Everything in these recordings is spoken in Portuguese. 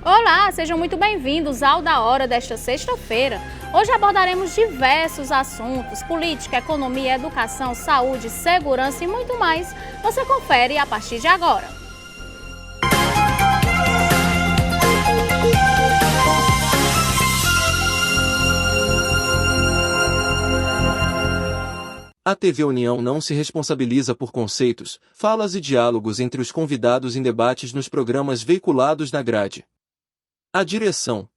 Olá, sejam muito bem-vindos ao Da Hora desta sexta-feira. Hoje abordaremos diversos assuntos: política, economia, educação, saúde, segurança e muito mais. Você confere a partir de agora. A TV União não se responsabiliza por conceitos, falas e diálogos entre os convidados em debates nos programas veiculados na grade. A direção.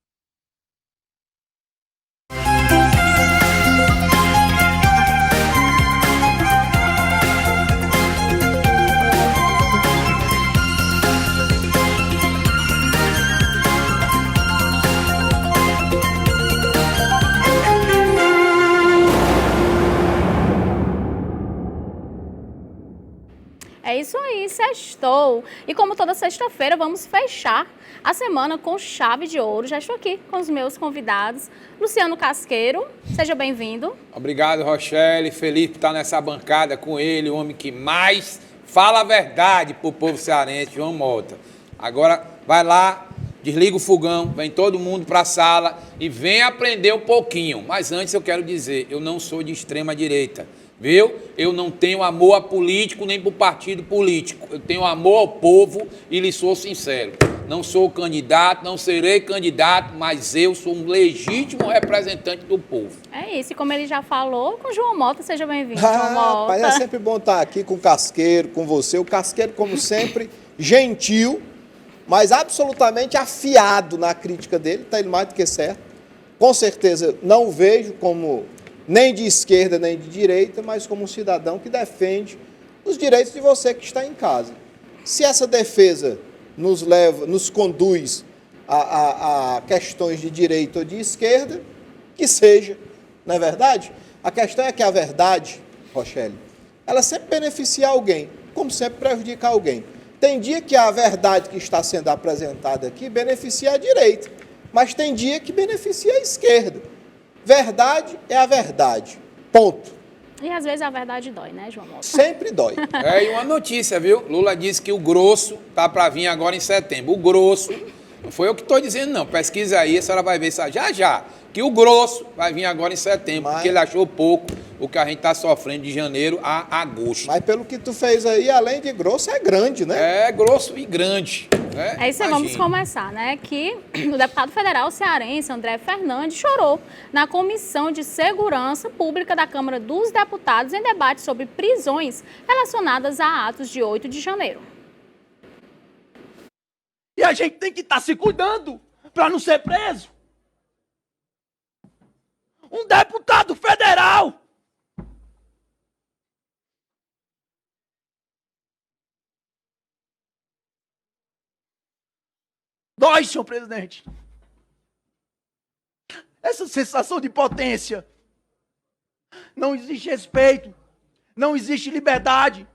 É isso aí, sextou. E como toda sexta-feira, vamos fechar a semana com chave de ouro. Já estou aqui com os meus convidados. Luciano Casqueiro, seja bem-vindo. Obrigado, Rochelle. Feliz por estar nessa bancada com ele, o homem que mais fala a verdade para o povo cearense, João Mota. Agora, vai lá, desliga o fogão, vem todo mundo para a sala e vem aprender um pouquinho. Mas antes eu quero dizer, eu não sou de extrema direita. Viu? Eu não tenho amor a político nem para o partido político. Eu tenho amor ao povo e lhe sou sincero. Não sou candidato, não serei candidato, mas eu sou um legítimo representante do povo. É isso, e como ele já falou, com o João Mota, seja bem-vindo, João Mota. Rapaz, é sempre bom estar aqui com o Casqueiro, com você. O Casqueiro, como sempre, gentil, mas absolutamente afiado na crítica dele, está ele mais do que certo. Com certeza não o vejo como nem de esquerda, nem de direita, mas como um cidadão que defende os direitos de você que está em casa. Se essa defesa nos conduz a questões de direita ou de esquerda, que seja, não é verdade? A questão é que a verdade, Rochelle, ela sempre beneficia alguém, como sempre prejudica alguém. Tem dia que a verdade que está sendo apresentada aqui beneficia a direita, mas tem dia que beneficia a esquerda. Verdade é a verdade. Ponto. E às vezes a verdade dói, né, João Mota? Sempre dói. E uma notícia, viu? Lula disse que o grosso tá para vir agora em setembro. O grosso, não foi eu que estou dizendo, não. Pesquisa aí, a senhora vai ver já, que o grosso vai vir agora em setembro, porque ele achou pouco o que a gente está sofrendo de janeiro a agosto. Mas pelo que tu fez aí, além de grosso, é grande, né? É grosso e grande. É isso aí, vamos começar, né? Que o deputado federal cearense, André Fernandes, chorou na Comissão de Segurança Pública da Câmara dos Deputados em debate sobre prisões relacionadas a atos de 8 de janeiro. E a gente tem que estar se cuidando para não ser preso. Um deputado federal dói, senhor presidente. Essa sensação de potência. Não existe respeito. Não existe liberdade.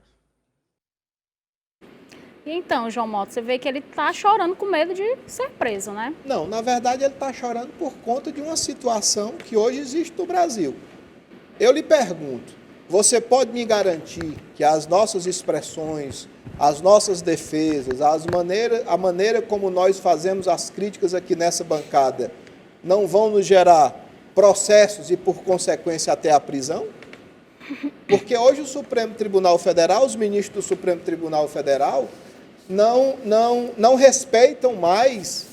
E então, João Mota, você vê que ele está chorando com medo de ser preso, né? Não, na verdade ele está chorando por conta de uma situação que hoje existe no Brasil. Eu lhe pergunto, você pode me garantir que as nossas expressões, as nossas defesas, a maneira como nós fazemos as críticas aqui nessa bancada não vão nos gerar processos e, por consequência, até a prisão? Porque hoje o Supremo Tribunal Federal, os ministros do Supremo Tribunal Federal, não respeitam mais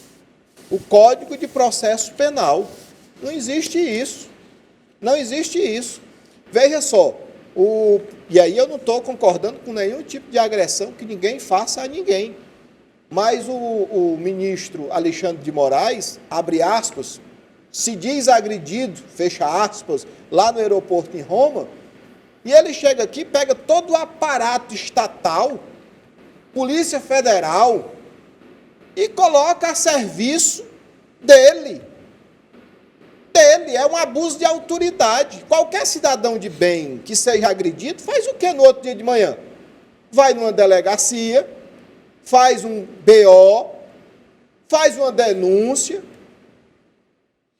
o Código de Processo Penal. Não existe isso. Não existe isso. Veja só, e aí eu não estou concordando com nenhum tipo de agressão que ninguém faça a ninguém. Mas o ministro Alexandre de Moraes, abre aspas, se diz agredido, fecha aspas, lá no aeroporto em Roma, e ele chega aqui, pega todo o aparato estatal, Polícia Federal, e coloca a serviço dele. É um abuso de autoridade. Qualquer cidadão de bem que seja agredido, faz o que no outro dia de manhã? Vai numa delegacia, faz um BO, faz uma denúncia,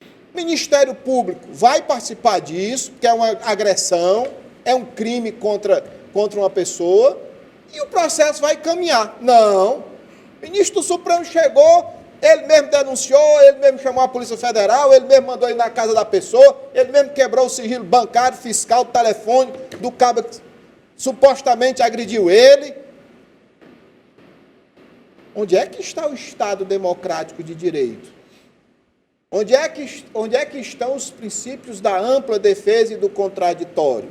o Ministério Público vai participar disso, que é uma agressão, é um crime contra uma pessoa, e o processo vai caminhar. Não. O ministro do Supremo chegou, Ele mesmo denunciou, ele mesmo chamou a Polícia Federal, ele mesmo mandou ir na casa da pessoa, ele mesmo quebrou o sigilo bancário, fiscal, telefone do cabo que supostamente agrediu ele. Onde é que está o Estado democrático de direito? Onde é que estão os princípios da ampla defesa e do contraditório?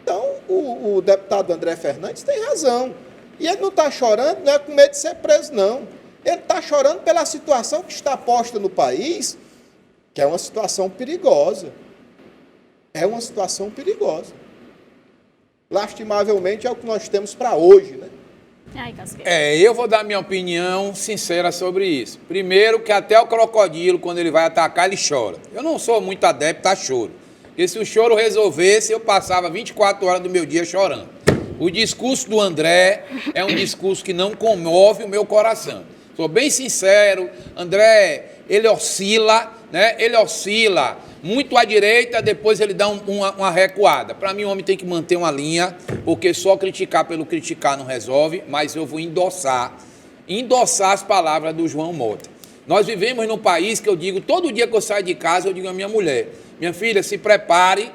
Então, o deputado André Fernandes tem razão. E ele não está chorando, não é com medo de ser preso, não. Ele está chorando pela situação que está posta no país, que é uma situação perigosa. É uma situação perigosa. Lastimavelmente é o que nós temos para hoje, né? Ai, Casqueiro. Eu vou dar minha opinião sincera sobre isso. Primeiro, que até o crocodilo, quando ele vai atacar, ele chora. Eu não sou muito adepto a choro. Porque se o choro resolvesse, eu passava 24 horas do meu dia chorando. O discurso do André é um discurso que não comove o meu coração. Sou bem sincero, André, ele oscila, né? Ele oscila muito à direita, depois ele dá uma recuada. Para mim, o homem tem que manter uma linha, porque só criticar pelo criticar não resolve, mas eu vou endossar as palavras do João Mota. Nós vivemos num país que eu digo, todo dia que eu saio de casa, eu digo à minha mulher, minha filha, se prepare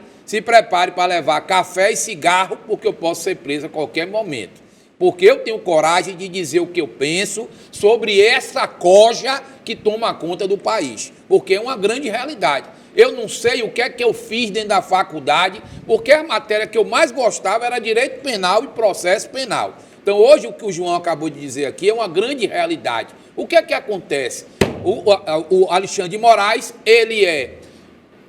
para levar café e cigarro, porque eu posso ser preso a qualquer momento. Porque eu tenho coragem de dizer o que eu penso sobre essa coja que toma conta do país. Porque é uma grande realidade. Eu não sei o que é que eu fiz dentro da faculdade, porque a matéria que eu mais gostava era direito penal e processo penal. Então, hoje, o que o João acabou de dizer aqui é uma grande realidade. O que é que acontece? O Alexandre de Moraes, ele é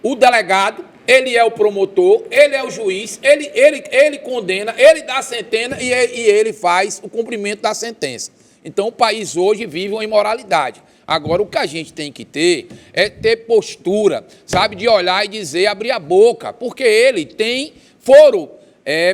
o delegado, ele é o promotor, ele é o juiz, ele condena, ele dá a sentença e ele faz o cumprimento da sentença. Então, o país hoje vive uma imoralidade. Agora, o que a gente tem que ter é ter postura, sabe, de olhar e dizer, abrir a boca, porque ele tem foro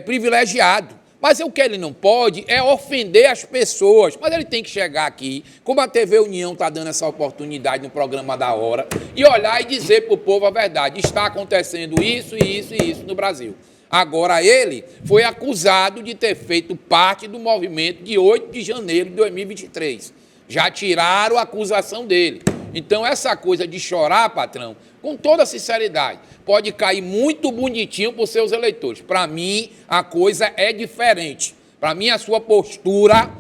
privilegiado. Mas o que ele não pode é ofender as pessoas. Mas ele tem que chegar aqui, como a TV União está dando essa oportunidade no programa da hora, e olhar e dizer para o povo a verdade. Está acontecendo isso e isso e isso no Brasil. Agora, ele foi acusado de ter feito parte do movimento de 8 de janeiro de 2023. Já tiraram a acusação dele. Então, essa coisa de chorar, patrão, com toda sinceridade, pode cair muito bonitinho para os seus eleitores. Para mim, a coisa é diferente. Para mim, a sua postura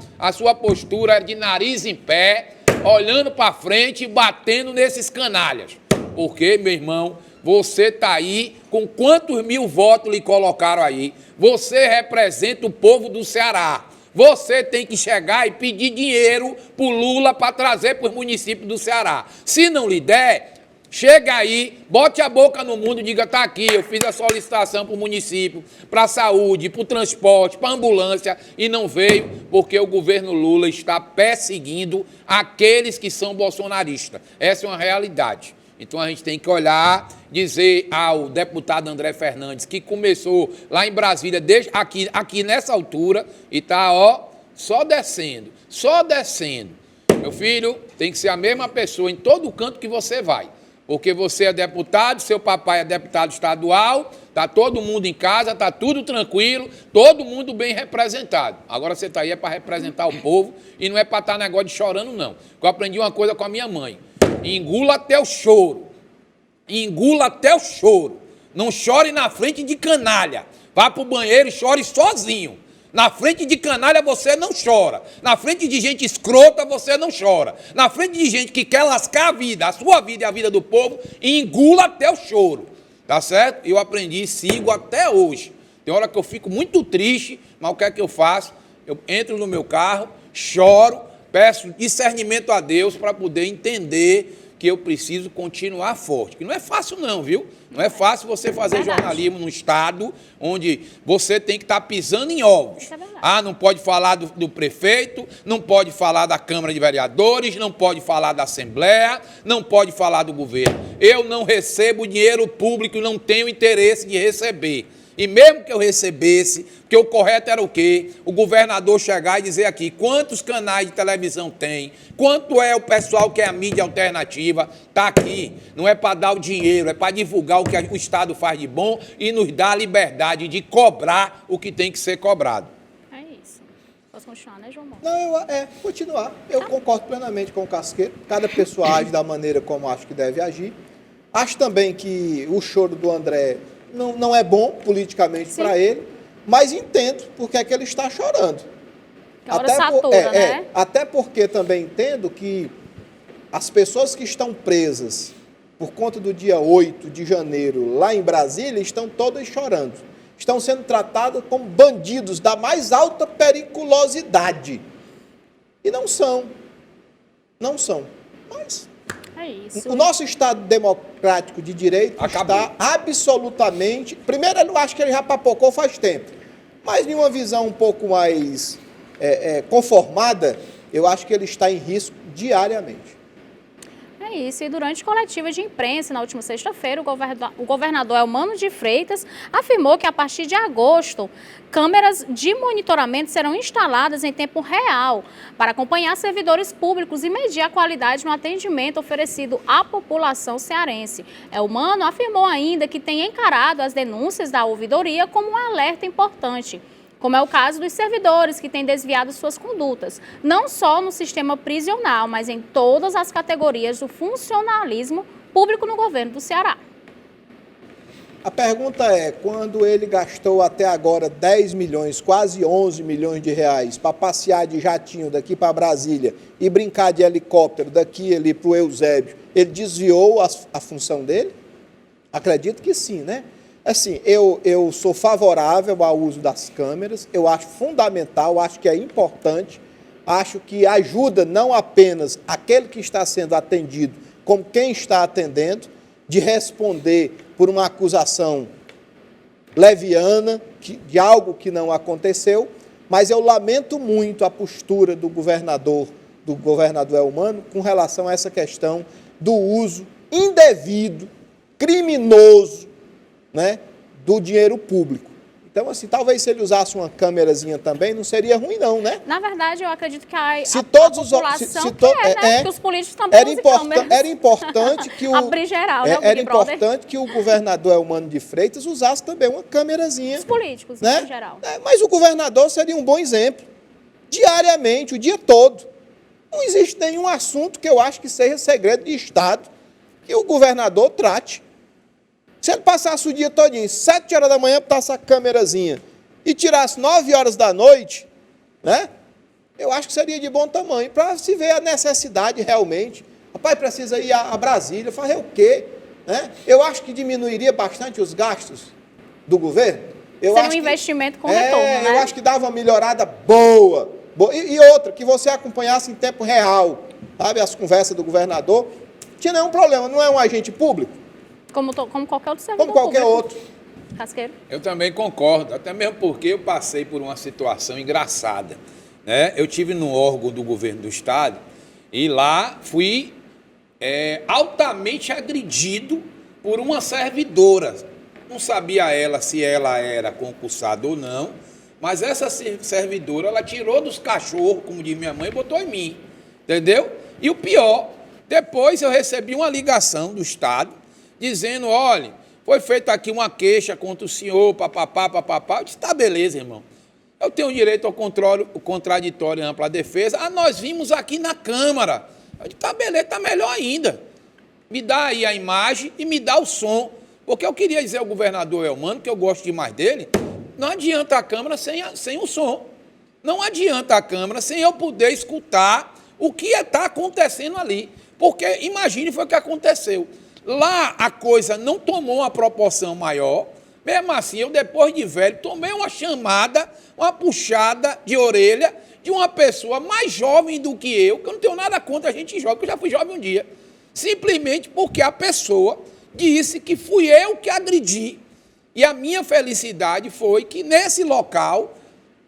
é de nariz em pé, olhando para frente e batendo nesses canalhas. Porque, meu irmão, você está aí, com quantos mil votos lhe colocaram aí? Você representa o povo do Ceará. Você tem que chegar e pedir dinheiro para o Lula para trazer para os municípios do Ceará. Se não lhe der, chega aí, bote a boca no mundo e diga, está aqui, eu fiz a solicitação para o município, para a saúde, para o transporte, para a ambulância, e não veio porque o governo Lula está perseguindo aqueles que são bolsonaristas. Essa é uma realidade. Então a gente tem que olhar, dizer ao deputado André Fernandes, que começou lá em Brasília, desde aqui nessa altura, e está, só descendo. Meu filho, tem que ser a mesma pessoa em todo canto que você vai. Porque você é deputado, seu papai é deputado estadual, está todo mundo em casa, está tudo tranquilo, todo mundo bem representado. Agora você está aí para representar o povo e não é para estar negócio de chorando, não. Eu aprendi uma coisa com a minha mãe. Engula até o choro. Não chore na frente de canalha. Vá para o banheiro e chore sozinho. Na frente de canalha você não chora. Na frente de gente escrota você não chora. Na frente de gente que quer lascar a vida, a sua vida e a vida do povo, engula até o choro. Tá certo? Eu aprendi e sigo até hoje. Tem hora que eu fico muito triste, mas o que é que eu faço? Eu entro no meu carro, choro, peço discernimento a Deus para poder entender que eu preciso continuar forte. Que não é fácil não, viu? Não é fácil você fazer jornalismo num estado onde você tem que estar pisando em ovos. Não pode falar do prefeito, não pode falar da Câmara de Vereadores, não pode falar da Assembleia, não pode falar do governo. Eu não recebo dinheiro público e não tenho interesse de receber. E mesmo que eu recebesse, porque o correto era o quê? O governador chegar e dizer aqui quantos canais de televisão tem, quanto é o pessoal que é a mídia alternativa, está aqui. Não é para dar o dinheiro, é para divulgar o que o Estado faz de bom e nos dar a liberdade de cobrar o que tem que ser cobrado. É isso. Posso continuar, né, João Mota? Não, continuar. Eu concordo plenamente com o Casqueiro. Cada pessoa age da maneira como acho que deve agir. Acho também que o choro do André não é bom politicamente para ele, mas entendo porque é que ele está chorando. Agora satura, né? Até porque também entendo que as pessoas que estão presas por conta do dia 8 de janeiro lá em Brasília estão todas chorando. Estão sendo tratadas como bandidos da mais alta periculosidade. E não são. Não são. Mas é isso. o nosso Estado democrático de direito está absolutamente... Primeiro, eu acho que ele já papocou faz tempo. Mas, em uma visão um pouco mais conformada, eu acho que ele está em risco diariamente. É isso, e durante coletiva de imprensa, na última sexta-feira, o governador Elmano de Freitas afirmou que a partir de agosto, câmeras de monitoramento serão instaladas em tempo real para acompanhar servidores públicos e medir a qualidade no atendimento oferecido à população cearense. Elmano afirmou ainda que tem encarado as denúncias da ouvidoria como um alerta importante, como é o caso dos servidores que têm desviado suas condutas, não só no sistema prisional, mas em todas as categorias do funcionalismo público no governo do Ceará. A pergunta é, quando ele gastou até agora 10 milhões, quase 11 milhões de reais para passear de jatinho daqui para Brasília e brincar de helicóptero daqui ali para o Eusébio, ele desviou a função dele? Acredito que sim, né? Assim, eu sou favorável ao uso das câmeras, eu acho fundamental, acho que é importante, acho que ajuda não apenas aquele que está sendo atendido, como quem está atendendo, de responder por uma acusação leviana de algo que não aconteceu, mas eu lamento muito a postura do governador Elmano com relação a essa questão do uso indevido, criminoso, né, do dinheiro público. Então, assim, talvez se ele usasse uma câmerazinha também, não seria ruim não, né? Na verdade, eu acredito que a população quer, que os políticos também usem câmeras. Era importante que abrir geral, né, era importante que o governador Elmano de Freitas usasse também uma câmerazinha. Os políticos, né? em geral. Mas o governador seria um bom exemplo. Diariamente, o dia todo. Não existe nenhum assunto que eu acho que seja segredo de Estado que o governador trate. Se ele passasse o dia todinho, 7 horas da manhã, botasse a câmerazinha e tirasse 9 horas da noite, né? Eu acho que seria de bom tamanho, para se ver a necessidade realmente. Rapaz, precisa ir a Brasília, fazer o quê? Né? Eu acho que diminuiria bastante os gastos do governo. Seria um investimento com retorno, né? Eu acho que dava uma melhorada boa. E outra, que você acompanhasse em tempo real, sabe, as conversas do governador. Não tinha nenhum problema, não é um agente público? Como qualquer outro servidor Como qualquer público. outro. Casqueiro. Eu também concordo, até mesmo porque eu passei por uma situação engraçada, né? Eu tive no órgão do governo do estado e lá fui altamente agredido por uma servidora. Não sabia ela se ela era concursada ou não, mas essa servidora, ela tirou dos cachorros, como diz minha mãe, e botou em mim, entendeu? E o pior, depois eu recebi uma ligação do estado dizendo, olha, foi feita aqui uma queixa contra o senhor, papapá. Eu disse, tá, beleza, irmão. Eu tenho direito ao contraditório e ampla defesa. Nós vimos aqui na Câmara. Eu disse, tá, beleza, tá melhor ainda. Me dá aí a imagem e me dá o som. Porque eu queria dizer ao governador Elmano, que eu gosto demais dele, não adianta a Câmara sem o som. Não adianta a Câmara sem eu poder escutar o que está acontecendo ali. Porque, imagine, foi o que aconteceu. Lá a coisa não tomou uma proporção maior, mesmo assim eu depois de velho tomei uma chamada, uma puxada de orelha de uma pessoa mais jovem do que eu não tenho nada contra a gente jovem, porque eu já fui jovem um dia, simplesmente porque a pessoa disse que fui eu que agredi. E a minha felicidade foi que nesse local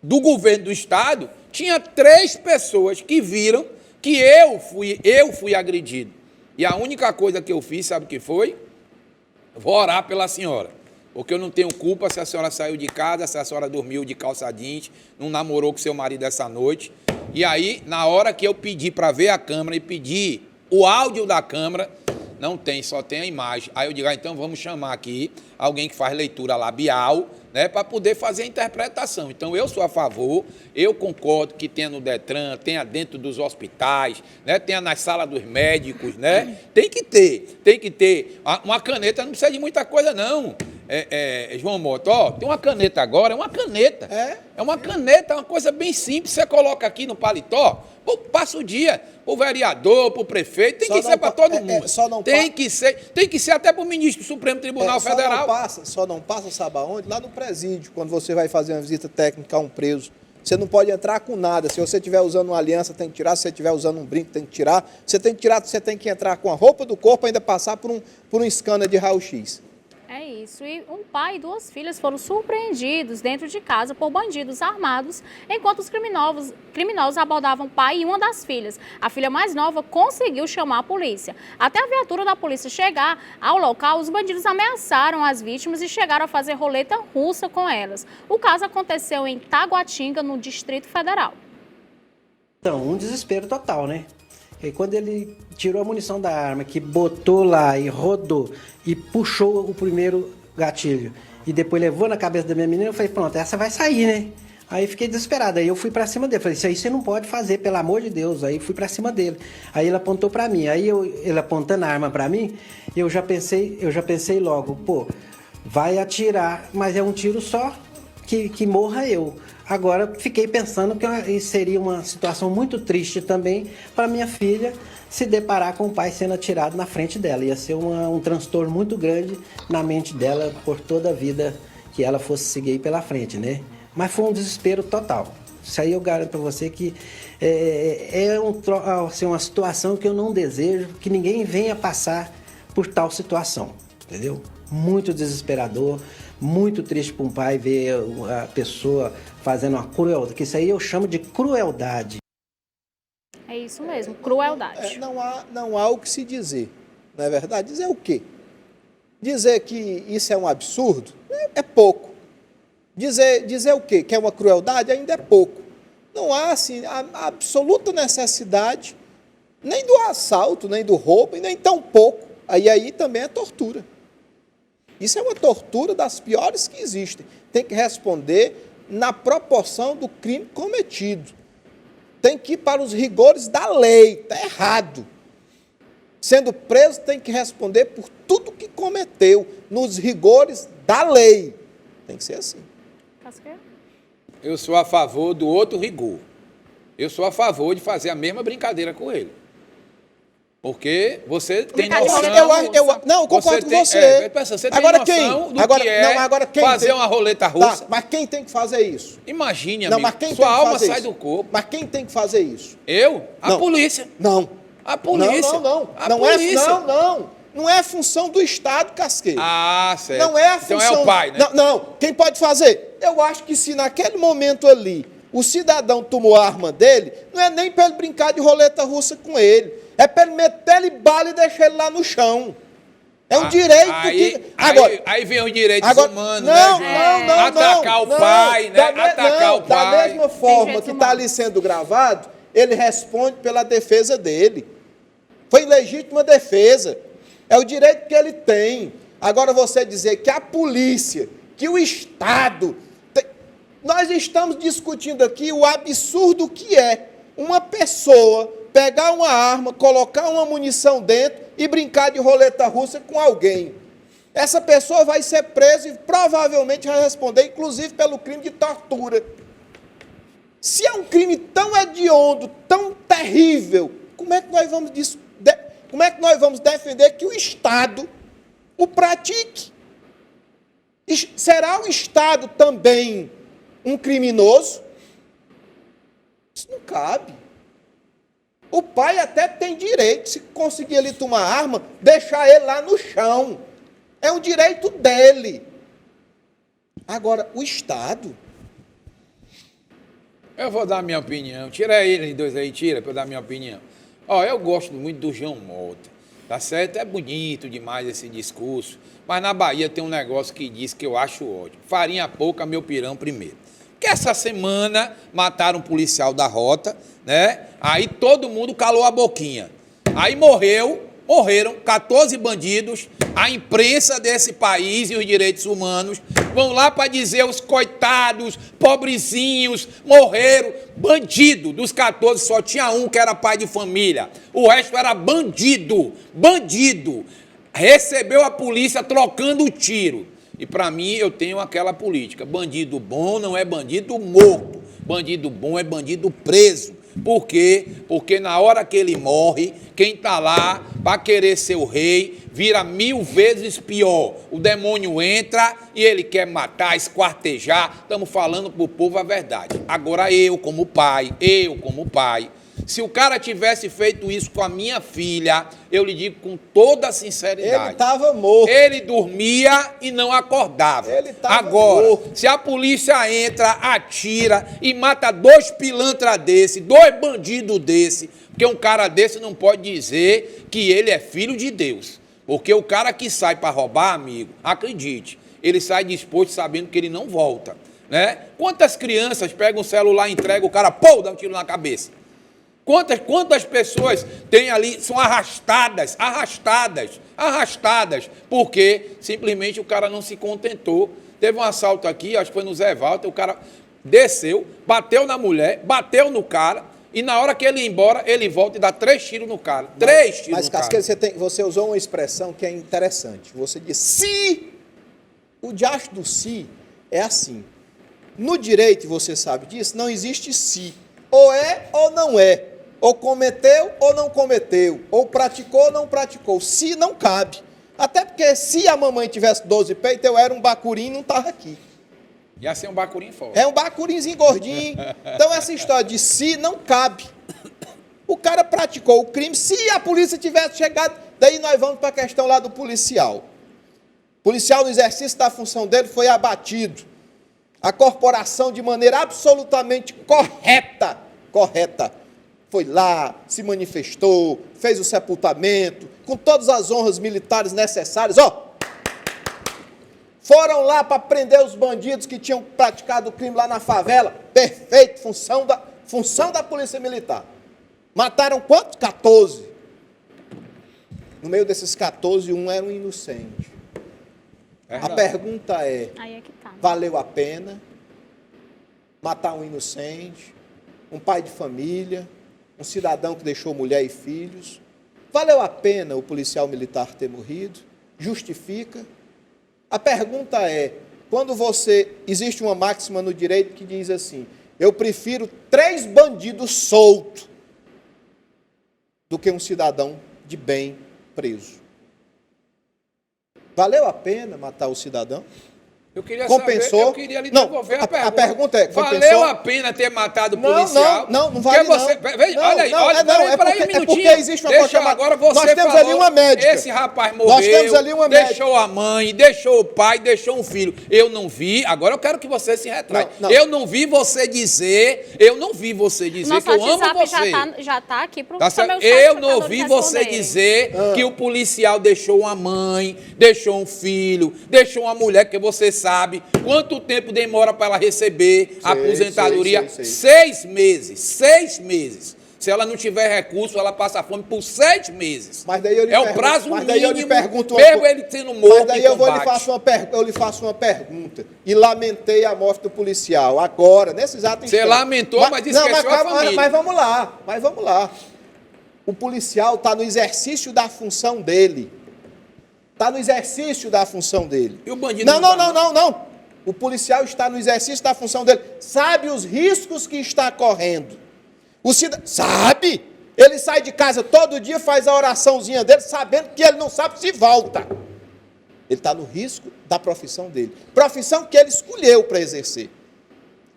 do governo do estado tinha 3 pessoas que viram que eu fui agredido. E a única coisa que eu fiz, sabe o que foi? Vou orar pela senhora, porque eu não tenho culpa se a senhora saiu de casa, se a senhora dormiu de calça jeans, não namorou com seu marido essa noite. E aí, na hora que eu pedi para ver a câmera e pedi o áudio da câmera, Não tem, só tem a imagem. Aí eu digo, então vamos chamar aqui alguém que faz leitura labial, né, para poder fazer a interpretação. Então, eu sou a favor, eu concordo que tenha no Detran, tenha dentro dos hospitais, né, tenha nas salas dos médicos, né? Tem que ter. Uma caneta não precisa de muita coisa, não. João Mota, ó, tem uma caneta agora, é uma caneta. É uma caneta, é uma coisa bem simples. Você coloca aqui no paletó, passa o dia. Para o vereador, para o prefeito, tem que ser para todo mundo. Tem que ser até para o ministro do Supremo Tribunal Federal. Só não passa, sabe aonde? Lá no presídio, quando você vai fazer uma visita técnica a um preso. Você não pode entrar com nada. Se você estiver usando uma aliança, tem que tirar. Se você estiver usando um brinco, tem que tirar. Você tem que tirar, você tem que entrar com a roupa do corpo e ainda passar por um scanner de raio-x. É isso. E um pai e duas filhas foram surpreendidos dentro de casa por bandidos armados, enquanto os criminosos abordavam o pai e uma das filhas. A filha mais nova conseguiu chamar a polícia. Até a viatura da polícia chegar ao local, os bandidos ameaçaram as vítimas e chegaram a fazer roleta russa com elas. O caso aconteceu em Taguatinga, no Distrito Federal. Então, um desespero total, né? E quando ele tirou a munição da arma, que botou lá e rodou e puxou o primeiro gatilho e depois levou na cabeça da minha menina, eu falei, pronto, essa vai sair, né? Aí fiquei desesperado, aí eu fui pra cima dele, falei, isso aí você não pode fazer, pelo amor de Deus. Aí fui pra cima dele, aí ele apontou pra mim, aí ele apontando a arma pra mim, eu já pensei logo, pô, vai atirar, mas é um tiro só, que morra eu. Agora, fiquei pensando que seria uma situação muito triste também para minha filha se deparar com o pai sendo atirado na frente dela. Ia ser um transtorno muito grande na mente dela por toda a vida que ela fosse seguir pela frente, né? Mas foi um desespero total. Isso aí eu garanto para você que assim, uma situação que eu não desejo que ninguém venha passar por tal situação, entendeu? Muito desesperador, muito triste para um pai ver a pessoa fazendo uma crueldade, que isso aí eu chamo de crueldade. É isso mesmo, crueldade. Não há o que se dizer, não é verdade? Dizer o quê? Dizer que isso é um absurdo é pouco. Dizer o quê? Que é uma crueldade ainda é pouco. Não há, assim, a absoluta necessidade nem do assalto, nem do roubo, e nem tão pouco. Aí também é tortura. Isso é uma tortura das piores que existem. Tem que responder na proporção do crime cometido. Tem que ir para os rigores da lei. Está errado. Sendo preso, tem que responder por tudo que cometeu, nos rigores da lei. Tem que ser assim. Eu sou a favor do outro rigor. Eu sou a favor de fazer a mesma brincadeira com ele. Porque você tem noção... Não, eu concordo com você. Você tem noção do que é fazer uma roleta russa. Tá, mas quem tem que fazer isso? Imagine, amigo, sua alma sai do corpo. Mas quem tem que fazer isso? Eu? A polícia. Não. A polícia. Não é função do Estado, Casqueiro. Ah, certo. Não é a função... Então é o pai, né? Não. Quem pode fazer? Eu acho que se naquele momento ali o cidadão tomou a arma dele, não é nem para ele brincar de roleta russa com ele. É para ele meter ele bala e deixar ele lá no chão. É um direito que... Agora, aí vem os direitos humanos, né, João? Atacar o pai, né? Atacar o pai. Da mesma forma que está ali sendo gravado, ele responde pela defesa dele. Foi legítima defesa. É o direito que ele tem. Agora você dizer que a polícia, que o Estado... Nós estamos discutindo aqui o absurdo que é uma pessoa pegar uma arma, colocar uma munição dentro e brincar de roleta russa com alguém. Essa pessoa vai ser presa e provavelmente vai responder, inclusive, pelo crime de tortura. Se é um crime tão hediondo, tão terrível, como é que nós vamos defender que o Estado o pratique? Será o Estado também um criminoso? Isso não cabe. O pai até tem direito, se conseguir ele tomar arma, deixar ele lá no chão. É um direito dele. Agora, o Estado... Eu vou dar a minha opinião. Tira eles dois aí, tira, para eu dar a minha opinião. Eu gosto muito do João Mota, tá certo? É bonito demais esse discurso, mas na Bahia tem um negócio que diz que eu acho ótimo. Farinha pouca, meu pirão primeiro. Que essa semana mataram um policial da rota, né? Aí todo mundo calou a boquinha. Aí morreu Morreram 14 bandidos. A imprensa desse país e os direitos humanos vão lá para dizer os coitados, pobrezinhos, morreram. Bandido, dos 14 só tinha um que era pai de família. O resto era bandido, bandido. Recebeu a polícia trocando o tiro. E para mim eu tenho aquela política, bandido bom não é bandido morto, bandido bom é bandido preso. Por quê? Porque na hora que ele morre, quem está lá para querer ser o rei vira 1000 vezes pior. O demônio entra e ele quer matar, esquartejar. Estamos falando para o povo a verdade. Agora eu como pai, se o cara tivesse feito isso com a minha filha, eu lhe digo com toda a sinceridade. Ele estava morto. Ele dormia e não acordava. Ele estava Agora, morto. se a polícia entra, atira e mata 2 pilantras desse, 2 bandidos desse, porque um cara desse não pode dizer que ele é filho de Deus. Porque o cara que sai para roubar, amigo, acredite, ele sai disposto sabendo que ele não volta, né? Quantas crianças pegam o celular e entregam o cara, pô, dá um tiro na cabeça? Quantas pessoas tem ali, são arrastadas, porque simplesmente o cara não se contentou. Teve um assalto aqui, acho que foi no Zé Walter, o cara desceu, bateu na mulher, bateu no cara, e na hora que ele ia embora, ele volta e dá 3 tiros no cara. 3 tiros Mas, no cara. Casqueiro, você usou uma expressão que é interessante. Você disse, se, o diacho do se é assim. No direito, você sabe disso, não existe se. Ou é ou não é. Ou cometeu ou não cometeu, ou praticou ou não praticou. Se não cabe. Até porque se a mamãe tivesse 12 peitos, eu era um bacurim e não estava aqui. Ia ser um bacurim forte. É um bacurinzinho gordinho. Então essa história de se não cabe. O cara praticou o crime, se a polícia tivesse chegado, daí nós vamos para a questão lá do policial. O policial no exercício da função dele foi abatido. A corporação de maneira absolutamente correta, foi lá, se manifestou, fez o sepultamento, com todas as honras militares necessárias, foram lá para prender os bandidos que tinham praticado o crime lá na favela, perfeito, função da polícia militar. Mataram quantos? 14. No meio desses 14, um era um inocente. A pergunta é, Aí é que tá. valeu a pena matar um inocente, um pai de família, um cidadão que deixou mulher e filhos? Valeu a pena o policial militar ter morrido? Justifica? A pergunta é, quando existe uma máxima no direito que diz assim, eu prefiro 3 bandidos soltos do que um cidadão de bem preso. Valeu a pena matar o cidadão? Eu queria Compensou? saber, eu queria lhe devolver a pergunta. A pergunta é, compensou? Valeu a pena ter matado o policial? Não vale não. Veja, olha aí, peraí um minutinho. É porque existe uma coisa chamada... Agora você Nós temos falou, ali uma médica. Esse rapaz morreu, Nós temos ali uma médica. Deixou a mãe, deixou o pai, deixou um filho. Eu não vi, agora eu quero que você se retrate. Não. Eu não vi você dizer que eu amo você. Já tá aqui pro Tá certo? meu Eu não ouvi você dizer que o policial deixou uma mãe, deixou um filho, deixou uma mulher, que você sabe quanto tempo demora para ela receber a aposentadoria? sei. 6 meses. 6 meses. Se ela não tiver recurso, ela passa fome por 6 meses. Mas daí eu lhe o prazo mas daí eu lhe mínimo, pergunto mesmo ele sendo morto. Mas daí eu lhe faço uma pergunta. E lamentei a morte do policial. Agora, nesse exato instante. Você lamentou, mas esqueceu a família. Mas vamos lá. O policial está no exercício da função dele. E o bandido Não. O policial está no exercício da função dele. Sabe os riscos que está correndo. Sabe? Ele sai de casa todo dia, faz a oraçãozinha dele, sabendo que ele não sabe se volta. Ele está no risco da profissão dele. Profissão que ele escolheu para exercer.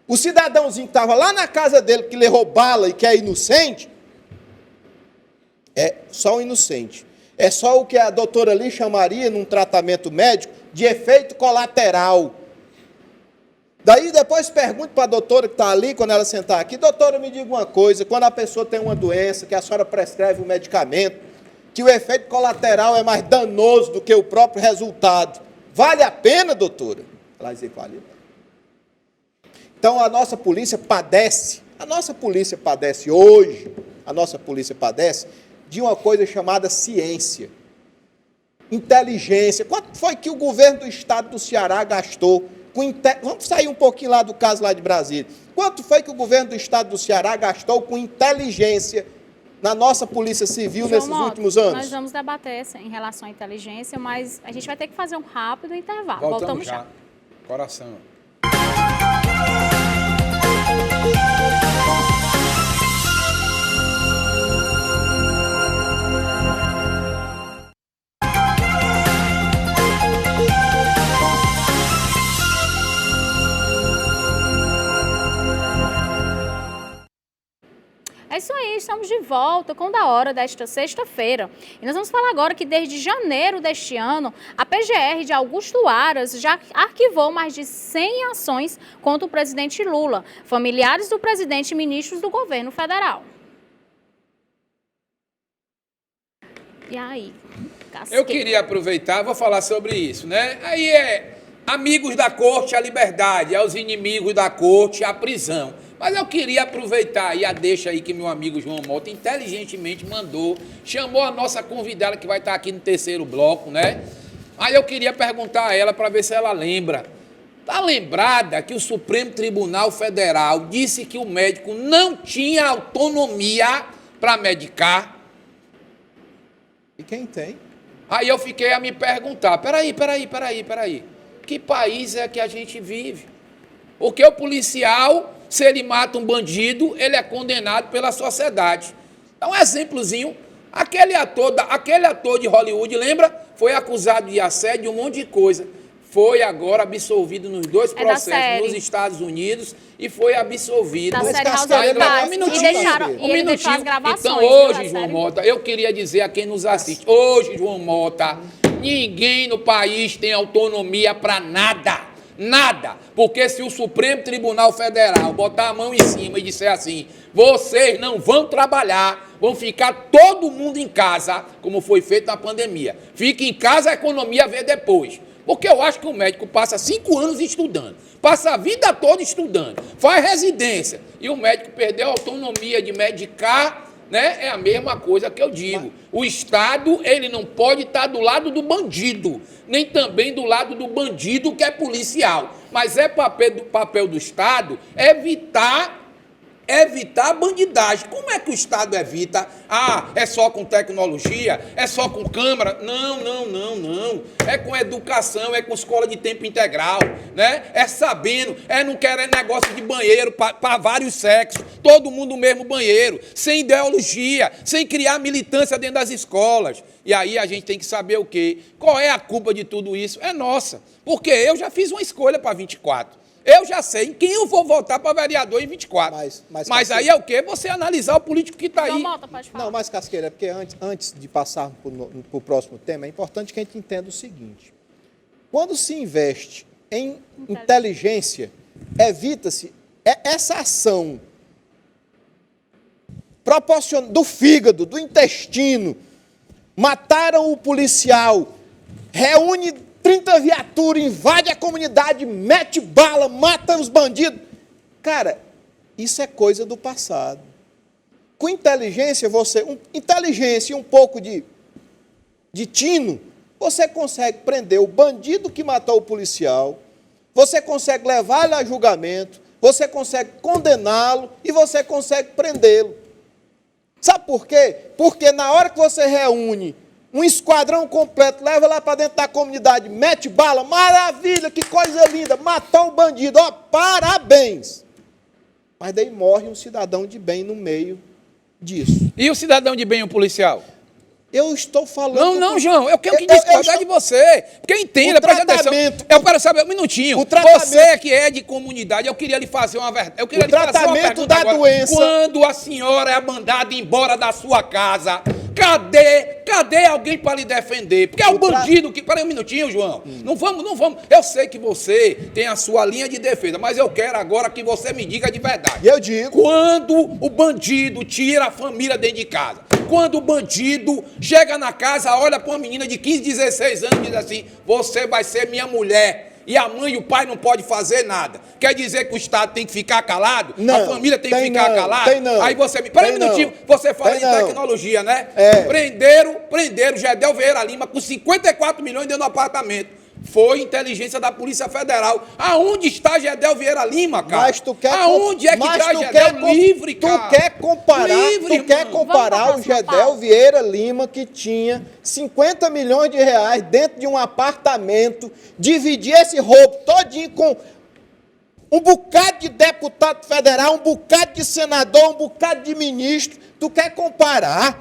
O cidadãozinho que estava lá na casa dele, que levou bala e que é inocente, é só um inocente. É só o que a doutora ali chamaria, num tratamento médico, de efeito colateral. Daí depois pergunto para a doutora que está ali, quando ela sentar aqui, doutora, me diga uma coisa, quando a pessoa tem uma doença, que a senhora prescreve um medicamento, que o efeito colateral é mais danoso do que o próprio resultado, vale a pena, doutora? Ela diz, vale. Então a nossa polícia padece hoje, de uma coisa chamada ciência, inteligência. Quanto foi que o governo do estado do Ceará gastou com Vamos sair um pouquinho lá do caso lá de Brasília. Quanto foi que o governo do estado do Ceará gastou com inteligência na nossa Polícia Civil João nesses Mota, últimos anos? Nós vamos debater em relação à inteligência, mas a gente vai ter que fazer um rápido intervalo. Voltamos já. Coração. É isso aí, estamos de volta com o Da Hora desta sexta-feira. E nós vamos falar agora que desde janeiro deste ano, a PGR de Augusto Aras já arquivou mais de 100 ações contra o presidente Lula, familiares do presidente e ministros do governo federal. E aí? Eu queria aproveitar, vou falar sobre isso, né? Aí amigos da corte, a liberdade, aos inimigos da corte, a prisão. Mas eu queria aproveitar e a deixa aí que meu amigo João Mota inteligentemente mandou, chamou a nossa convidada que vai estar aqui no terceiro bloco, né? Aí eu queria perguntar a ela para ver se ela lembra. Está lembrada que o Supremo Tribunal Federal disse que o médico não tinha autonomia para medicar? E quem tem? Aí eu fiquei a me perguntar, peraí. Que país é que a gente vive? Porque o policial, se ele mata um bandido, ele é condenado pela sociedade. Então, um exemplozinho, aquele ator de Hollywood, lembra? Foi acusado de assédio, um monte de coisa. Foi agora absolvido nos dois processos nos Estados Unidos e foi absolvido. Da série House of Um Cards. minutinho. E ele deixou as gravações. Então, hoje, João Mota, eu queria dizer a quem nos assiste, hoje, João Mota, ninguém no país tem autonomia para nada. Nada. Porque se o Supremo Tribunal Federal botar a mão em cima e disser assim, vocês não vão trabalhar, vão ficar todo mundo em casa, como foi feito na pandemia. Fica em casa, a economia vê depois. Porque eu acho que o médico passa 5 anos estudando, passa a vida toda estudando, faz residência, e o médico perdeu a autonomia de medicar, né? É a mesma coisa que eu digo. O Estado, ele não pode estar do lado do bandido, nem também do lado do bandido que é policial. Mas é papel do Estado evitar a bandidagem. Como é que o Estado evita? Ah, é só com tecnologia? É só com câmera? Não. É com educação, é com escola de tempo integral, né? É sabendo, não querer negócio de banheiro para vários sexos, todo mundo no mesmo banheiro, sem ideologia, sem criar militância dentro das escolas. E aí a gente tem que saber o quê? Qual é a culpa de tudo isso? É nossa. Porque eu já fiz uma escolha para 24. Eu já sei em quem eu vou votar para vereador em 24. Mas aí é o quê? Você analisar o político que está aí. Não, mas Casqueira, é porque antes de passar para o próximo tema, é importante que a gente entenda o seguinte. Quando se investe em inteligência, evita-se essa ação do fígado, do intestino. Mataram o policial, reúne 30 viaturas, invade a comunidade, mete bala, mata os bandidos. Cara, isso é coisa do passado. Com inteligência, inteligência e um pouco de tino, você consegue prender o bandido que matou o policial, você consegue levá-lo a julgamento, você consegue condená-lo e você consegue prendê-lo. Sabe por quê? Porque na hora que você reúne um esquadrão completo, leva lá para dentro da comunidade, mete bala, maravilha, que coisa linda, matou o bandido, ó, parabéns. Mas daí morre um cidadão de bem no meio disso. E o cidadão de bem, o policial? Eu estou falando... Não, João, eu quero que discordar de você. Porque entenda, presta atenção. Eu quero saber, um minutinho. Você que é de comunidade, eu queria lhe fazer uma verdade. Eu queria lhe fazer uma pergunta da agora. Doença. Quando a senhora é mandada embora da sua casa, cadê alguém para lhe defender? Porque é o bandido que... Peraí um minutinho, João. Não vamos. Eu sei que você tem a sua linha de defesa, mas eu quero agora que você me diga de verdade. E eu digo... Quando o bandido tira a família dentro de casa, quando o bandido chega na casa, olha para uma menina de 15, 16 anos e diz assim, você vai ser minha mulher. e a mãe e o pai não podem fazer nada. Quer dizer que o Estado tem que ficar calado? Não, a família tem que ficar calada? Tem não. Aí você me... Peraí um Tem minutinho, não. você fala Tem de não. tecnologia, né? É. Prenderam Gedel Vieira Lima com 54 milhões dentro do apartamento. Foi inteligência da Polícia Federal. Aonde está Gedel Vieira Lima, cara? Mas tu quer Aonde é que está Gedel livre, cara? Tu quer comparar, Livre, tu quer irmão. comparar o Vamos pra próxima Gedel pauta. Vieira Lima, que tinha 50 milhões de reais dentro de um apartamento, dividir esse roubo todinho com um bocado de deputado federal, um bocado de senador, um bocado de ministro. Tu quer comparar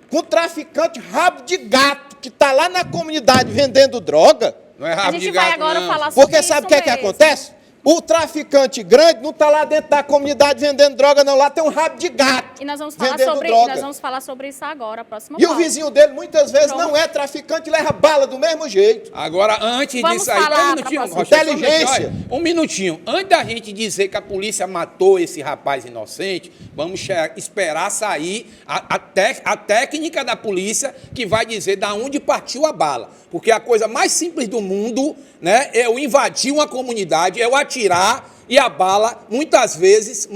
com o traficante rabo de gato que está lá na comunidade vendendo droga? Não é A rabo gente de vai gato, agora não. falar sobre Porque isso sabe o que é que mesmo. acontece? O traficante grande não está lá dentro da comunidade vendendo droga, não. Lá tem um rabo de gato E nós vamos falar vendendo sobre, droga. nós vamos falar sobre isso agora, a próxima E o pauta. vizinho dele, muitas vezes, Pronto. não é traficante e leva bala do mesmo jeito. Agora, antes Vamos disso aí, falar um pra minutinho, próxima. Rocha, só Inteligência. deixa, olha, um minutinho. Antes da gente dizer que a polícia matou esse rapaz inocente, vamos esperar sair a técnica da polícia que vai dizer da onde partiu a bala. Porque a coisa mais simples do mundo, né, é eu invadir uma comunidade, é eu atirar e a bala, muitas vezes,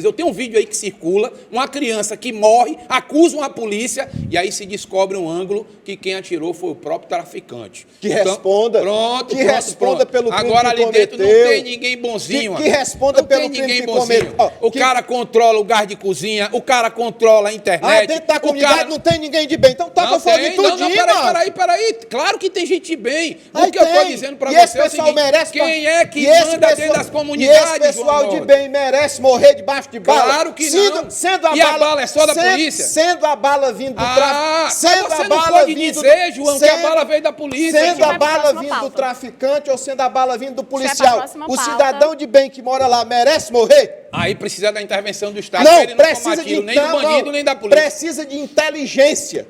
eu tenho um vídeo aí que circula, uma criança que morre, acusam a polícia e aí se descobre um ângulo que quem atirou foi o próprio traficante. Que responda. Pronto, Que responda pelo crime Agora que ali dentro não cometeu. tem ninguém bonzinho. Que ó. responda Não pelo tem crime ninguém que bonzinho. cometeu. Ó, O cara controla o gás de cozinha, o cara controla a internet. Dentro da o comunidade cara... não tem ninguém de bem. Então toca fogo em tudinho, mano. Peraí. Claro que tem gente bem. Aí O que eu tô tem. dizendo pra E você esse é o pessoal seguinte, merece quem é que e esse manda dentro pessoal- das comunidades, E esse pessoal João de Dória? bem merece morrer debaixo de bala. Claro que não. Sendo a E a bala é só da polícia? Sendo a bala vindo do tráfico. Mas você não pode dizer, João, que a bala veio da polícia. Sendo vai a pra bala próxima vindo do pauta. traficante ou sendo a bala vindo do vai pra policial. próxima O pauta. cidadão de bem que mora lá merece morrer? Aí precisa da intervenção do Estado, Não, pra ele não tomar precisa de tiro nem do bandido, nem da polícia. Precisa de inteligência.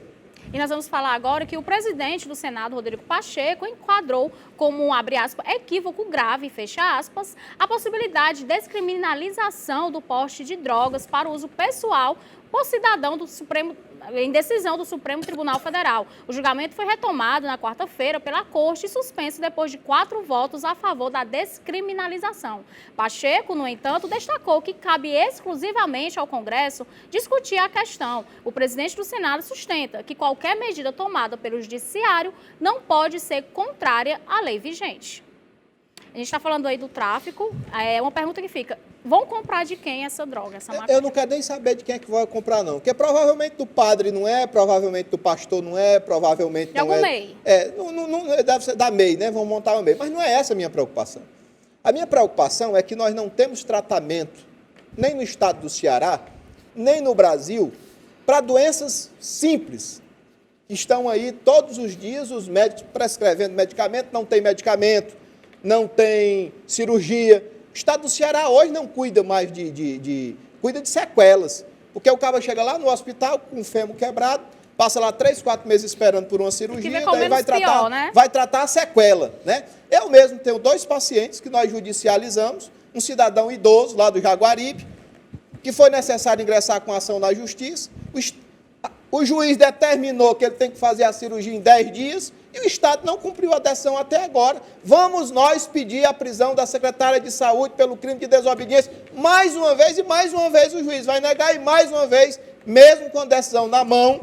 E nós vamos falar agora que o presidente do Senado, Rodrigo Pacheco, enquadrou como um, abre aspas, equívoco grave, fecha aspas, a possibilidade de descriminalização do porte de drogas para uso pessoal por cidadão do Supremo, em decisão do Supremo Tribunal Federal. O julgamento foi retomado na quarta-feira pela Corte e suspenso depois de 4 votos a favor da descriminalização. Pacheco, no entanto, destacou que cabe exclusivamente ao Congresso discutir a questão. O presidente do Senado sustenta que qualquer medida tomada pelo Judiciário não pode ser contrária à lei vigente. A gente está falando aí do tráfico, é uma pergunta que fica, vão comprar de quem essa droga, essa maconha? Eu não quero nem saber de quem é que vai comprar, não. Porque provavelmente do padre não é, provavelmente do pastor não é, provavelmente De não algum é. MEI. Não, deve ser da MEI, né? Vamos montar uma MEI. Mas não é essa a minha preocupação. A minha preocupação é que nós não temos tratamento, nem no estado do Ceará, nem no Brasil, para doenças simples. Estão aí todos os dias os médicos prescrevendo medicamento, não tem medicamento, não tem cirurgia. O estado do Ceará hoje não cuida mais cuida de sequelas, porque o cara chega lá no hospital com o fêmur quebrado, passa lá 3, 4 meses esperando por uma cirurgia, fica com daí vai menos pior, tratar, né? vai tratar a sequela, né? Eu mesmo tenho 2 pacientes que nós judicializamos, um cidadão idoso lá do Jaguaribe, que foi necessário ingressar com ação na justiça, o juiz determinou que ele tem que fazer a cirurgia em 10 dias e o Estado não cumpriu a decisão até agora. Vamos nós pedir a prisão da secretária de Saúde pelo crime de desobediência. Mais uma vez e mais uma vez o juiz vai negar e mais uma vez, mesmo com a decisão na mão,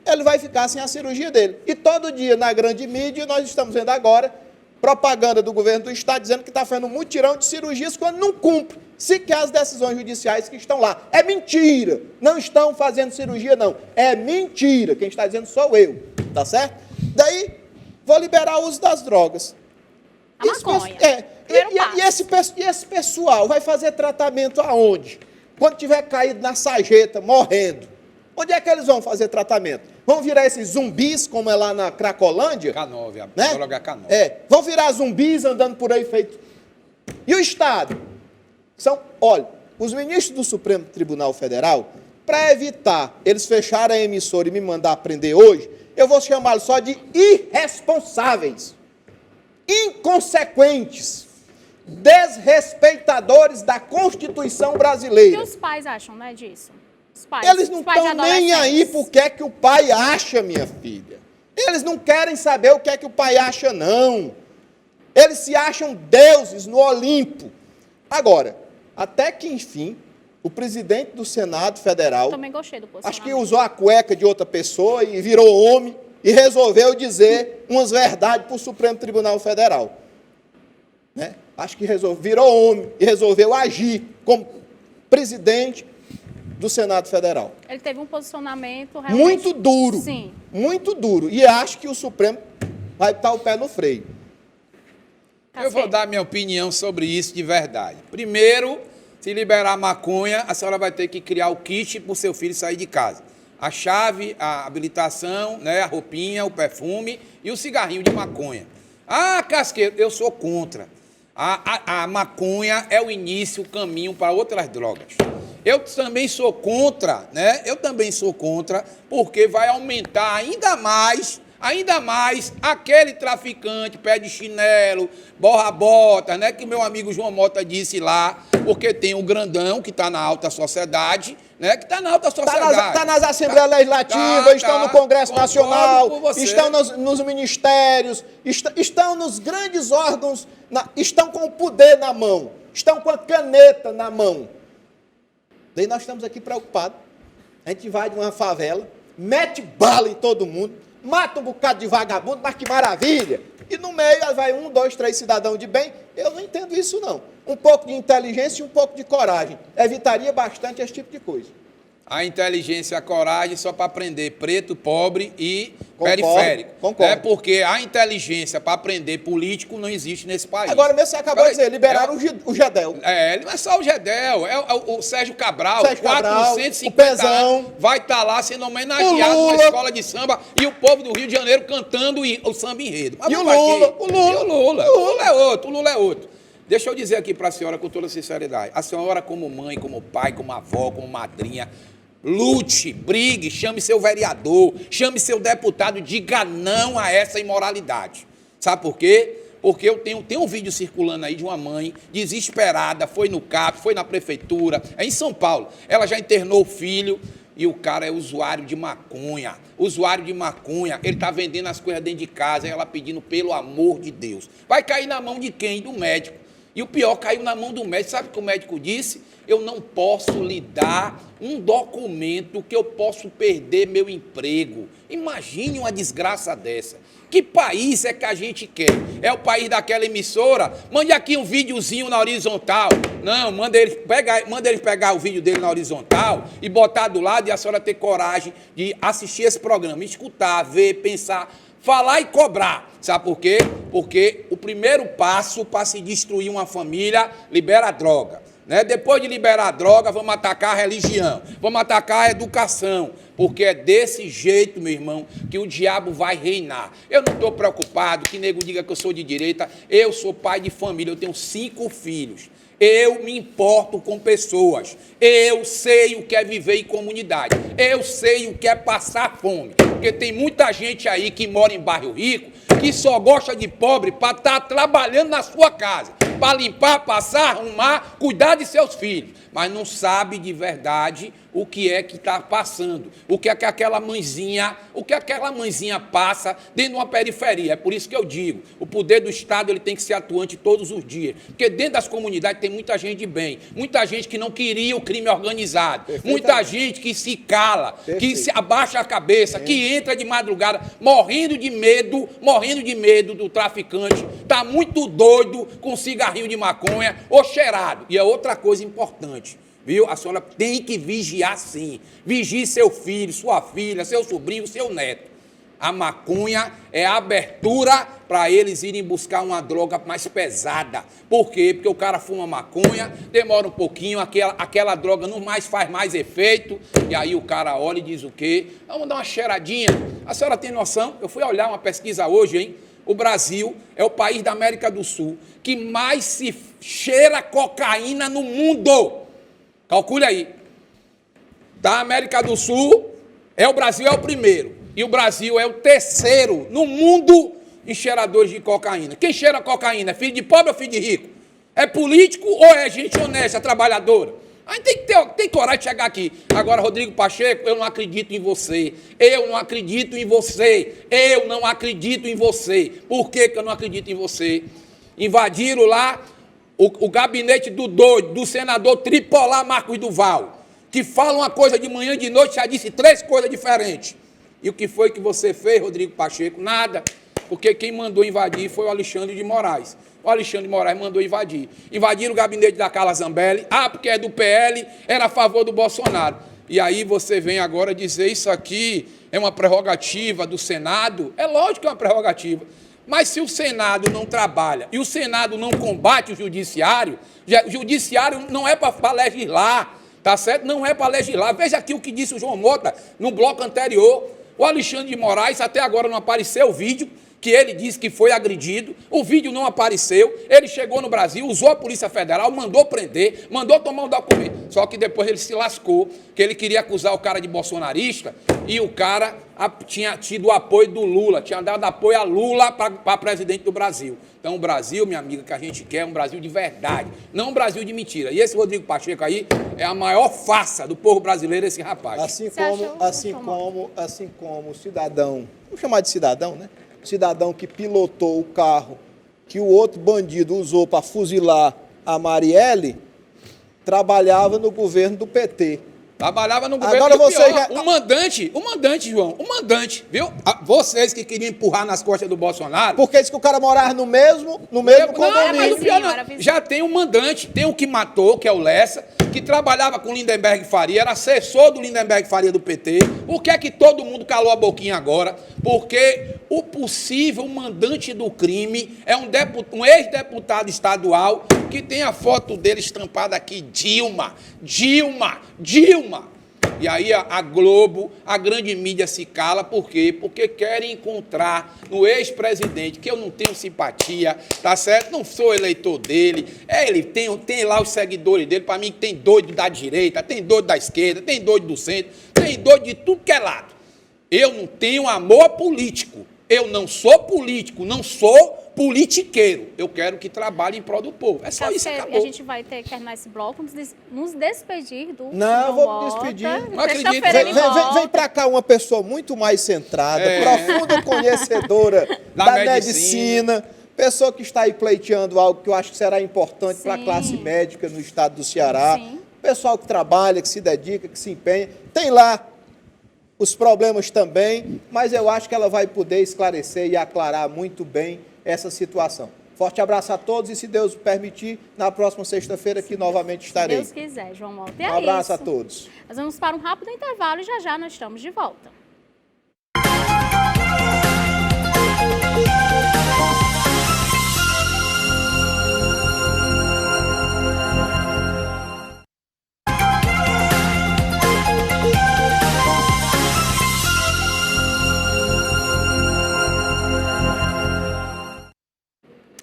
ele vai ficar sem a cirurgia dele. E todo dia na grande mídia nós estamos vendo agora propaganda do governo do Estado dizendo que está fazendo um mutirão de cirurgias quando não cumpre sequer as decisões judiciais que estão lá. É mentira. Não estão fazendo cirurgia, não. É mentira. Quem está dizendo sou eu. Tá certo? Daí, vou liberar o uso das drogas. A maconha. E esse pessoal vai fazer tratamento aonde? Quando tiver caído na sarjeta, morrendo. Onde é que eles vão fazer tratamento? Vão virar esses zumbis, como é lá na Cracolândia? K9, a Né? droga K9. Vão virar zumbis andando por aí feito. E o Estado? Olha, os ministros do Supremo Tribunal Federal, para evitar eles fecharem a emissora e me mandar prender hoje, eu vou chamá-los só de irresponsáveis, inconsequentes, desrespeitadores da Constituição O brasileira. que os pais acham, né, disso? Os pais, Eles não os pais de estão nem aí adolescentes. por que é que o pai acha, minha filha. Eles não querem saber o que é que o pai acha, não. Eles se acham deuses no Olimpo. Agora, até que enfim, o presidente do Senado Federal, Também gostei do posicionamento. acho que usou a cueca de outra pessoa e virou homem e resolveu dizer umas verdades para o Supremo Tribunal Federal. Né? Acho que virou homem e resolveu agir como presidente do Senado Federal. Ele teve um posicionamento realmente... Muito duro. Sim. Muito duro. E acho que o Supremo vai botar o pé no freio. Eu vou dar minha opinião sobre isso de verdade. Primeiro, se liberar maconha, a senhora vai ter que criar o kit para o seu filho sair de casa. A chave, a habilitação, né, a roupinha, o perfume e o cigarrinho de maconha. Ah, Casqueiro, eu sou contra. A maconha é o início, o caminho para outras drogas. Eu também sou contra, né? Eu também sou contra, porque vai aumentar ainda mais aquele traficante, pé de chinelo, borra-bota, né? Que meu amigo João Mota disse lá, porque tem o grandão que está na alta sociedade, né? Que está na alta sociedade. Está nas Assembleias Legislativas, estão no Congresso Nacional, estão nos ministérios, estão nos grandes órgãos, estão com o poder na mão, estão com a caneta na mão. Daí nós estamos aqui preocupados. A gente vai de uma favela, mete bala em todo mundo, mata um bocado de vagabundo, mas que maravilha! E no meio vai 1, 2, 3 cidadãos de bem. Eu não entendo isso, não. Um pouco de inteligência e um pouco de coragem evitaria bastante esse tipo de coisa. A inteligência e a coragem só para prender preto, pobre e Concordo, periférico. concordo. É porque a inteligência para prender político não existe nesse país. Agora mesmo você acabou de dizer, liberaram o Gedel. Não é só o Gedel, é o Sérgio Cabral, Sérgio Cabral, 450 o Pezão, anos, vai estar lá sendo homenageado o Lula, na escola de samba e o povo do Rio de Janeiro cantando o samba enredo. Mas e o vai Lula, quê? O Lula é outro. Deixa eu dizer aqui para a senhora com toda sinceridade, a senhora como mãe, como pai, como avó, como madrinha, lute, brigue, chame seu vereador, chame seu deputado, diga não a essa imoralidade. Sabe por quê? Porque eu tenho um vídeo circulando aí de uma mãe desesperada, foi no CAP, foi na prefeitura, é em São Paulo. Ela já internou o filho e o cara é usuário de maconha. Ele está vendendo as coisas dentro de casa, e ela pedindo pelo amor de Deus. Vai cair na mão de quem? Do médico. E o pior, caiu na mão do médico. Sabe o que o médico disse? Eu não posso lhe dar um documento que eu posso perder meu emprego. Imagine uma desgraça dessa. Que país é que a gente quer? É o país daquela emissora? Mande aqui um videozinho na horizontal. Não, manda eles pegar o vídeo dele na horizontal e botar do lado e a senhora ter coragem de assistir esse programa, escutar, ver, pensar, falar e cobrar. Sabe por quê? Porque o primeiro passo para se destruir uma família, libera a droga. Né? Depois de liberar a droga, vamos atacar a religião, vamos atacar a educação, porque é desse jeito, meu irmão, que o diabo vai reinar. Eu não estou preocupado que nego diga que eu sou de direita, eu sou pai de família, eu tenho 5 filhos. Eu me importo com pessoas, eu sei o que é viver em comunidade, eu sei o que é passar fome, porque tem muita gente aí que mora em bairro rico, que só gosta de pobre para estar trabalhando na sua casa, para limpar, passar, arrumar, cuidar de seus filhos, mas não sabe de verdade o que é que está passando, o que aquela mãezinha passa dentro de uma periferia. É por isso que eu digo, o poder do Estado ele tem que ser atuante todos os dias, porque dentro das comunidades tem muita gente de bem, muita gente que não queria o crime organizado, muita gente que se cala, que se abaixa a cabeça, que entra de madrugada, morrendo de medo do traficante, está muito doido com cigarrinho de maconha ou cheirado. E é outra coisa importante, viu? A senhora tem que vigiar sim. Vigie seu filho, sua filha, seu sobrinho, seu neto. A maconha é a abertura para eles irem buscar uma droga mais pesada. Por quê? Porque o cara fuma maconha, demora um pouquinho, aquela droga não mais faz mais efeito, e aí o cara olha e diz o quê? Vamos dar uma cheiradinha. A senhora tem noção? Eu fui olhar uma pesquisa hoje, hein? O Brasil é o país da América do Sul que mais se cheira cocaína no mundo. Calcule aí. Da América do Sul, o Brasil é o primeiro. E o Brasil é o terceiro no mundo em cheiradores de cocaína. Quem cheira cocaína? É filho de pobre ou filho de rico? É político ou é gente honesta, trabalhadora? A gente tem coragem de chegar aqui. Agora, Rodrigo Pacheco, eu não acredito em você. Eu não acredito em você. Eu não acredito em você. Por que eu não acredito em você? Invadiram lá o gabinete do doido, do senador tripolar Marcos Duval, que fala uma coisa de manhã e de noite, já disse 3 coisas diferentes. E o que foi que você fez, Rodrigo Pacheco? Nada. Porque quem mandou invadir foi o Alexandre de Moraes. O Alexandre de Moraes mandou invadir. Invadiram o gabinete da Carla Zambelli. Ah, porque é do PL, era a favor do Bolsonaro. E aí você vem agora dizer isso aqui é uma prerrogativa do Senado? É lógico que é uma prerrogativa. Mas se o Senado não trabalha e o Senado não combate o judiciário não é para legislar, tá certo? Não é para legislar. Veja aqui o que disse o João Mota no bloco anterior. O Alexandre de Moraes, até agora não apareceu o vídeo que ele disse que foi agredido, o vídeo não apareceu, ele chegou no Brasil, usou a Polícia Federal, mandou prender, mandou tomar um documento. Só que depois ele se lascou, que ele queria acusar o cara de bolsonarista e o cara tinha tido o apoio do Lula, tinha dado apoio a Lula para presidente do Brasil. Então o Brasil, minha amiga, que a gente quer é um Brasil de verdade, não um Brasil de mentira. E esse Rodrigo Pacheco aí é a maior farsa do povo brasileiro, esse rapaz. Assim como o cidadão, vamos chamar de cidadão, né? Cidadão que pilotou o carro que o outro bandido usou para fuzilar a Marielle, trabalhava no governo do PT. Trabalhava no governo Agora do você pior. O mandante, João, viu? Vocês que queriam empurrar nas costas do Bolsonaro. Porque disse que o cara morava no mesmo Não, condomínio. mas o pior não. Já tem um mandante, tem o que matou, que é o Lessa, que trabalhava com Lindenberg Faria, era assessor do Lindenberg Faria do PT. Por que é que todo mundo calou a boquinha agora? Porque o possível mandante do crime é um ex-deputado estadual que tem a foto dele estampada aqui, Dilma. E aí a Globo, a grande mídia se cala, por quê? Porque querem encontrar no ex-presidente, que eu não tenho simpatia, tá certo? Não sou eleitor dele, ele tem lá os seguidores dele, para mim tem doido da direita, tem doido da esquerda, tem doido do centro, tem doido de tudo que é lado. Eu não tenho amor político, eu não sou político, não sou politiqueiro. Eu quero que trabalhe em prol do povo. É só isso, acabou. A gente vai ter que terminar esse bloco, nos despedir do Não, vou me despedir. Não acredito. Vem pra cá uma pessoa muito mais centrada, profunda conhecedora da medicina, pessoa que está aí pleiteando algo que eu acho que será importante para a classe médica no estado do Ceará. Sim. Pessoal que trabalha, que se dedica, que se empenha. Tem lá os problemas também, mas eu acho que ela vai poder esclarecer e aclarar muito bem essa situação. Forte abraço a todos e, se Deus permitir, na próxima sexta-feira aqui novamente estarei. Se Deus quiser, João Mota. Um abraço a todos. Nós vamos para um rápido intervalo e já nós estamos de volta.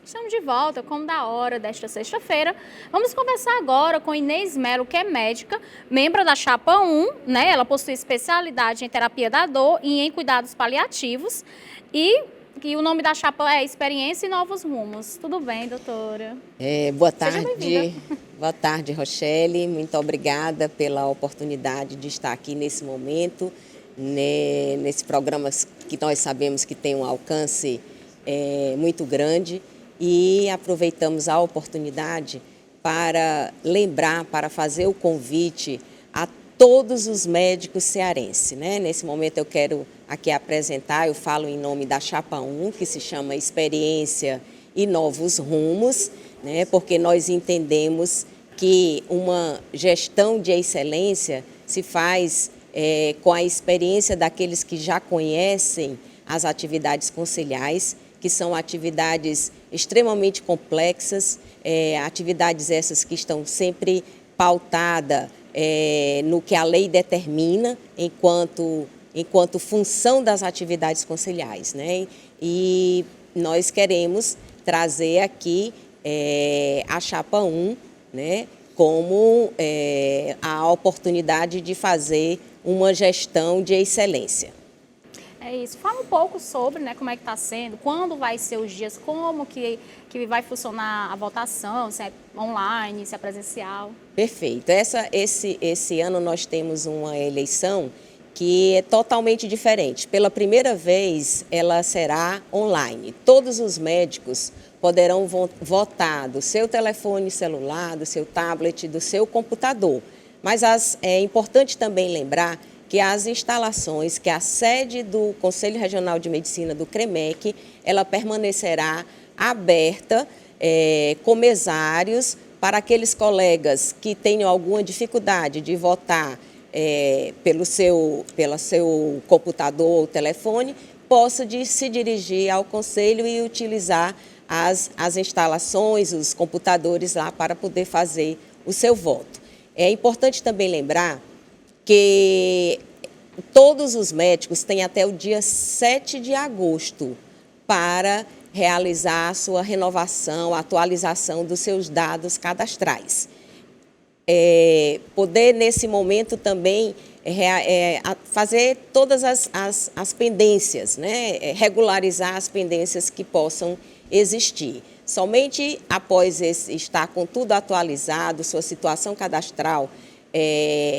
Estamos de volta, como da hora desta sexta-feira. Vamos conversar agora com Inês Melo, que é médica, membro da Chapa 1, né? Ela possui especialidade em terapia da dor e em cuidados paliativos. E o nome da Chapa é Experiência e Novos Rumos. Tudo bem, doutora? Boa tarde. Boa tarde, Rochelle. Muito obrigada pela oportunidade de estar aqui nesse momento, nesse programa que nós sabemos que tem um alcance muito grande. E aproveitamos a oportunidade para lembrar, para fazer o convite a todos os médicos cearenses, né? Nesse momento eu quero aqui apresentar, eu falo em nome da Chapa 1, que se chama Experiência e Novos Rumos, né? Porque nós entendemos que uma gestão de excelência se faz com a experiência daqueles que já conhecem as atividades conselhais, que são atividades extremamente complexas, atividades essas que estão sempre pautadas no que a lei determina enquanto função das atividades conselhais, né? E nós queremos trazer aqui a Chapa 1, né, como a oportunidade de fazer uma gestão de excelência. É isso. Fala um pouco sobre, né, como é que está sendo, quando vai ser os dias, como que vai funcionar a votação, se é online, se é presencial. Perfeito. Esse ano nós temos uma eleição que é totalmente diferente. Pela primeira vez, ela será online. Todos os médicos poderão votar do seu telefone celular, do seu tablet, do seu computador. Mas é importante também lembrar que as instalações, que a sede do Conselho Regional de Medicina do CREMEC, ela permanecerá aberta com mesários para aqueles colegas que tenham alguma dificuldade de votar pelo seu computador ou telefone, possa se dirigir ao Conselho e utilizar as instalações, os computadores lá para poder fazer o seu voto. É importante também lembrar que todos os médicos têm até o dia 7 de agosto para realizar a sua renovação, a atualização dos seus dados cadastrais. Poder, nesse momento, também fazer todas as pendências, né? Regularizar as pendências que possam existir. Somente após estar com tudo atualizado, sua situação cadastral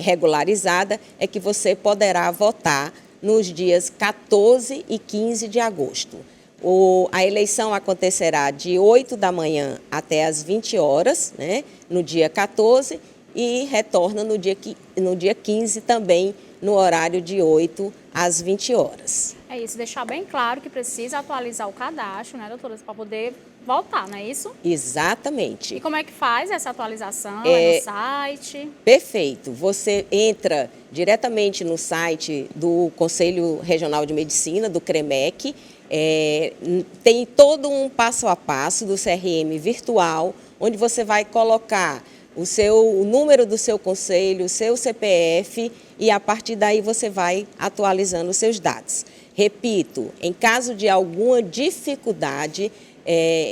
regularizada, é que você poderá votar nos dias 14 e 15 de agosto. A eleição acontecerá de 8 da manhã até as 20 horas, né, no dia 14, e retorna no dia 15 também, no horário de 8 às 20 horas. É isso, deixar bem claro que precisa atualizar o cadastro, né, doutora, para poder votar, não é isso? Exatamente. E como é que faz essa atualização? É no site? Perfeito. Você entra diretamente no site do Conselho Regional de Medicina, do CREMEC, tem todo um passo a passo do CRM virtual, onde você vai colocar o número do seu conselho, o seu CPF, e a partir daí você vai atualizando os seus dados. Repito, em caso de alguma dificuldade,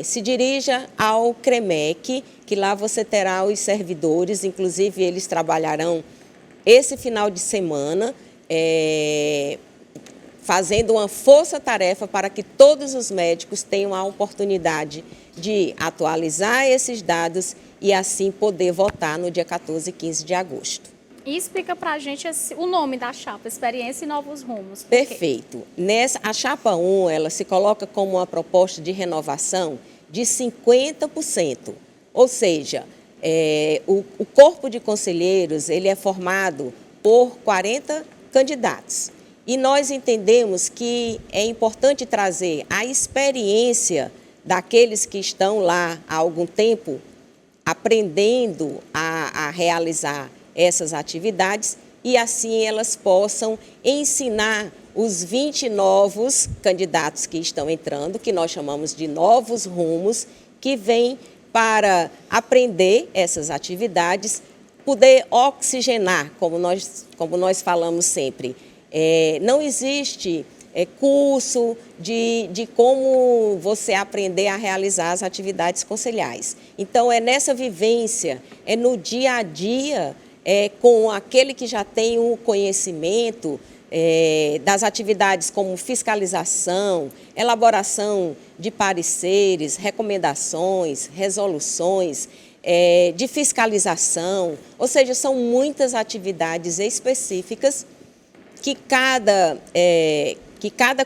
se dirija ao CREMEC, que lá você terá os servidores, inclusive eles trabalharão esse final de semana, fazendo uma força-tarefa para que todos os médicos tenham a oportunidade de atualizar esses dados e assim poder votar no dia 14 e 15 de agosto. E explica para a gente o nome da chapa, Experiência e Novos Rumos. Perfeito. A chapa 1, ela se coloca como uma proposta de renovação de 50%. Ou seja, o corpo de conselheiros ele é formado por 40 candidatos. E nós entendemos que é importante trazer a experiência daqueles que estão lá há algum tempo aprendendo a realizar essas atividades e assim elas possam ensinar os 20 novos candidatos que estão entrando, que nós chamamos de novos rumos, que vêm para aprender essas atividades, poder oxigenar, como nós falamos sempre. Não existe curso de como você aprender a realizar as atividades conselhais. Então, é nessa vivência, é no dia a dia, com aquele que já tem o conhecimento das atividades como fiscalização, elaboração de pareceres, recomendações, resoluções, de fiscalização, ou seja, são muitas atividades específicas que cada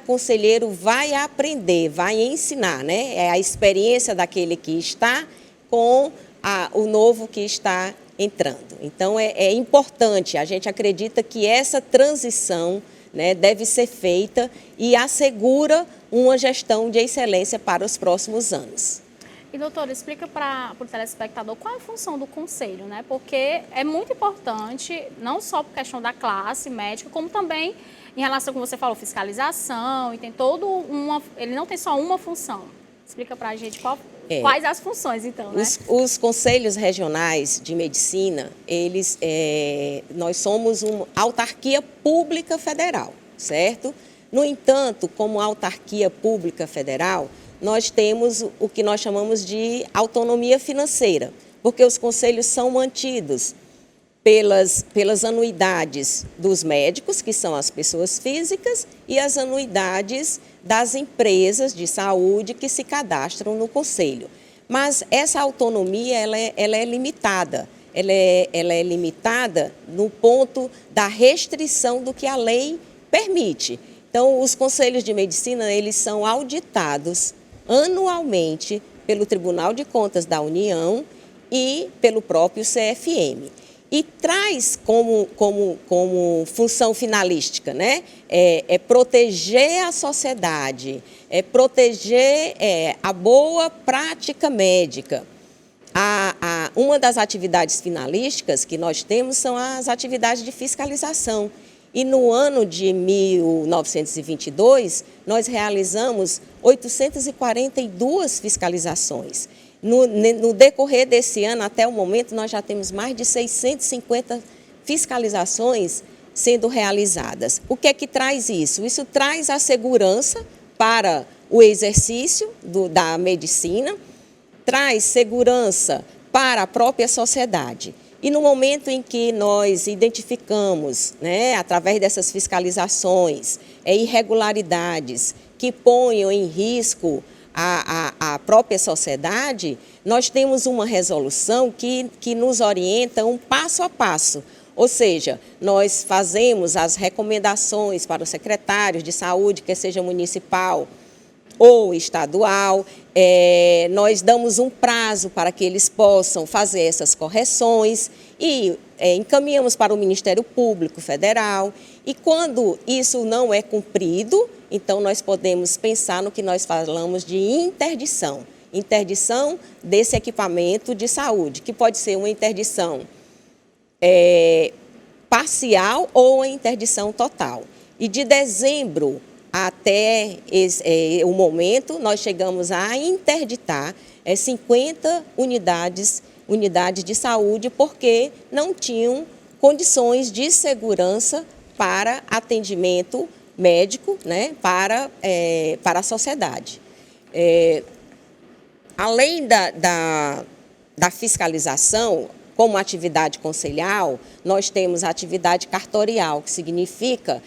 conselheiro vai aprender, vai ensinar, né? É a experiência daquele que está com o novo que está entrando. Então, é importante, a gente acredita que essa transição, né, deve ser feita e assegura uma gestão de excelência para os próximos anos. E, doutora, explica para o telespectador qual é a função do conselho, né? Porque é muito importante, não só por questão da classe médica, como também em relação, como você falou, fiscalização, e tem ele não tem só uma função. Explica para a gente quais as funções, então, né? Os conselhos regionais de medicina, nós somos uma autarquia pública federal, certo? No entanto, como autarquia pública federal, nós temos o que nós chamamos de autonomia financeira, porque os conselhos são mantidos pelas anuidades dos médicos, que são as pessoas físicas, e as anuidades das empresas de saúde que se cadastram no conselho. Mas essa autonomia ela é limitada. ela é limitada no ponto da restrição do que a lei permite. Então, os conselhos de medicina, eles são auditados anualmente pelo Tribunal de Contas da União e pelo próprio CFM. E traz como função finalística, né? Proteger a sociedade, proteger a boa prática médica. Uma das atividades finalísticas que nós temos são as atividades de fiscalização. E no ano de 1922, nós realizamos 842 fiscalizações. No decorrer desse ano, até o momento, nós já temos mais de 650 fiscalizações sendo realizadas. O que é que traz isso? Isso traz a segurança para o exercício da medicina, traz segurança para a própria sociedade. E no momento em que nós identificamos, né, através dessas fiscalizações, irregularidades que ponham em risco a própria sociedade, nós temos uma resolução que nos orienta um passo a passo. Ou seja, nós fazemos as recomendações para os secretários de saúde, quer seja municipal ou estadual, nós damos um prazo para que eles possam fazer essas correções e encaminhamos para o Ministério Público Federal. E quando isso não é cumprido, então nós podemos pensar no que nós falamos de interdição. Interdição desse equipamento de saúde, que pode ser uma interdição parcial ou uma interdição total. E de dezembro até o momento, nós chegamos a interditar 50 unidades de saúde, porque não tinham condições de segurança para atendimento médico, né, para a sociedade. Além da fiscalização, como atividade conselhal, nós temos a atividade cartorial, que significa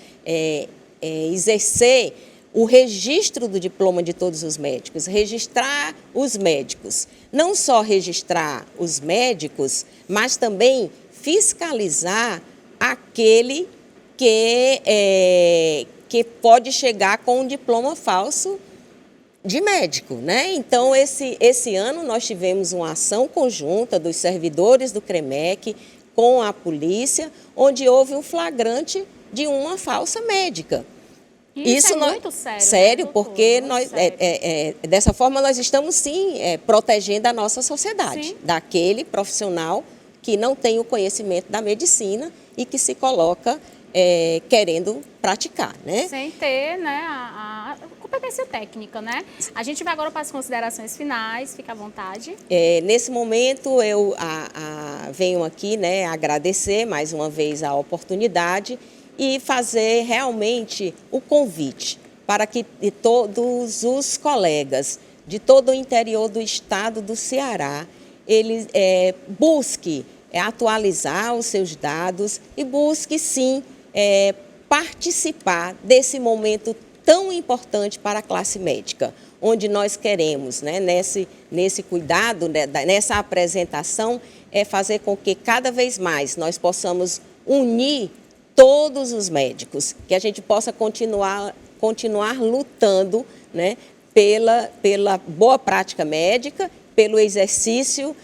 exercer o registro do diploma de todos os médicos, registrar os médicos. Não só registrar os médicos, mas também fiscalizar aquele que pode chegar com um diploma falso de médico, né? Então, esse ano nós tivemos uma ação conjunta dos servidores do CREMEC com a polícia, onde houve um flagrante de uma falsa médica. Isso é muito sério. Sério, né, porque doutor? dessa forma nós estamos, sim, protegendo a nossa sociedade, Sim. daquele profissional que não tem o conhecimento da medicina e que se coloca querendo praticar, né? Sem ter, né, a competência técnica, né? A gente vai agora para as considerações finais, fica à vontade. Nesse momento, eu venho aqui, né, agradecer mais uma vez a oportunidade e fazer realmente o convite para que todos os colegas de todo o interior do estado do Ceará, eles busquem atualizar os seus dados e busque, sim, participar desse momento tão importante para a classe médica, onde nós queremos, né, nesse cuidado, né, nessa apresentação, fazer com que cada vez mais nós possamos unir todos os médicos, que a gente possa continuar lutando, né, pela boa prática médica, pelo exercício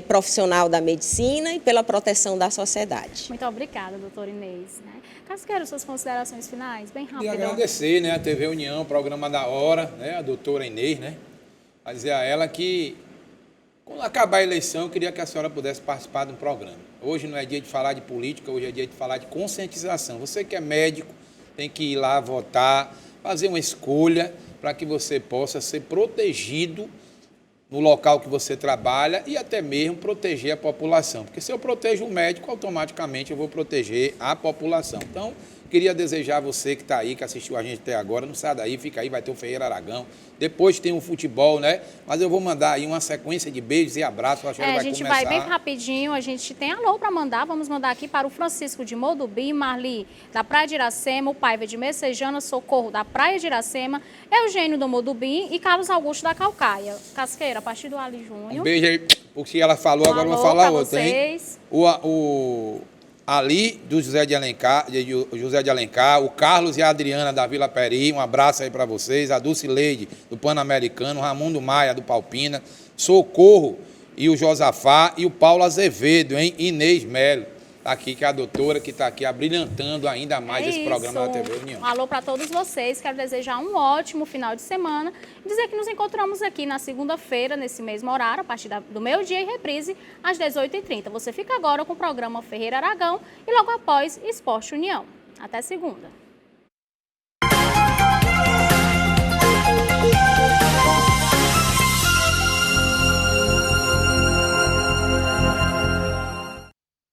profissional da medicina e pela proteção da sociedade. Muito obrigada, doutora Inês. Né? Casqueiro, suas considerações finais, bem rápido. E agradecer, né, a TV União, o programa da hora, né, a doutora Inês, né, a dizer a ela que, quando acabar a eleição, eu queria que a senhora pudesse participar de um programa. Hoje não é dia de falar de política, hoje é dia de falar de conscientização. Você que é médico, tem que ir lá votar, fazer uma escolha para que você possa ser protegido no local que você trabalha e até mesmo proteger a população. Porque se eu protejo o médico, automaticamente eu vou proteger a população. Então, Queria desejar a você que está aí, que assistiu a gente até agora, não sai daí, fica aí, vai ter o Ferreira Aragão. Depois tem o futebol, né? Mas eu vou mandar aí uma sequência de beijos e abraços. A gente vai bem rapidinho, a gente tem alô para mandar, vamos mandar aqui para o Francisco de Modubi, Marli da Praia de Iracema, o Paiva de Messejana, Socorro da Praia de Iracema, Eugênio do Modubi e Carlos Augusto da Calcaia. Casqueira, a partir do Ali Júnior. Um beijo aí, porque ela falou, agora eu vou falar outra, hein? O Ali do José de Alencar, o Carlos e a Adriana da Vila Peri, um abraço aí para vocês, a Dulce Leide do Pan-Americano, o Ramundo Maia do Palpina, Socorro e o Josafá e o Paulo Azevedo, hein? Inês Melo, tá aqui, que é a doutora que está aqui abrilhantando ainda mais esse programa da TV União. Um alô para todos vocês, quero desejar um ótimo final de semana e dizer que nos encontramos aqui na segunda-feira, nesse mesmo horário, a partir do meio-dia e reprise às 18h30. Você fica agora com o programa Ferreira Aragão e logo após Esporte União. Até segunda.